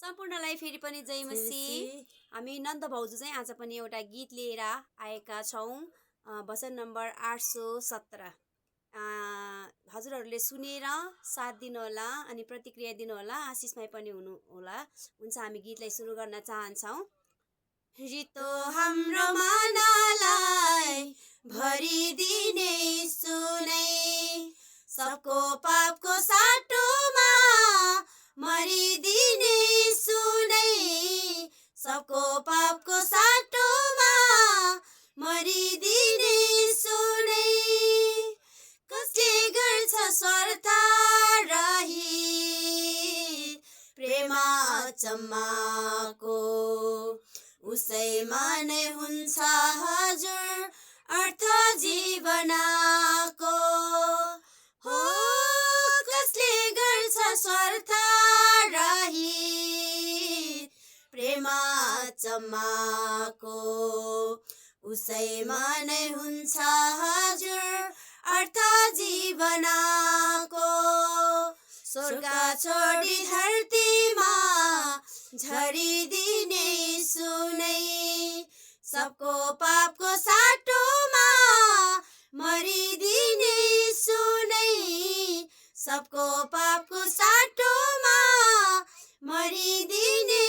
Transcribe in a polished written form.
सम्पूर्णलाई फेरि पनि जय जय मसी। मसी। हामी नन्द भाउजू चाहिँ आज पनि एउटा गीत लिएर आएका छौँ। भजन नम्बर 817। हजुरहरूले सुनेर साथ दिनुहोला अनि प्रतिक्रिया दिनुहोला, आशिषमय पनि हुनुहोला। हुन्छ, हामी गीतलाई सुरु गर्न चाहन्छौँ। रितो हाम्रो मनलाई भरिदिने सुनै, सबको पापको साटोमा मरिदिने सुनै, सबको पापको साटोमा मरिदिने सुनै। कसले गर्छ स्वार्थ रहित प्रेम अचम्मको, उसैमा नै हुन्छ हजुर अर्थ जीवनको। हो कसले गर्छ स्वार्थ रहित प्रेम अचम्मको, उसैमा नै हुन्छ हजुर अर्थ जीवनको। स्वर्ग छोडी धरतीमा झरिदिने सुनै, सबको पापको साटोमा मरिदिने सुनै, सबको पापको साटोमा मरिदिने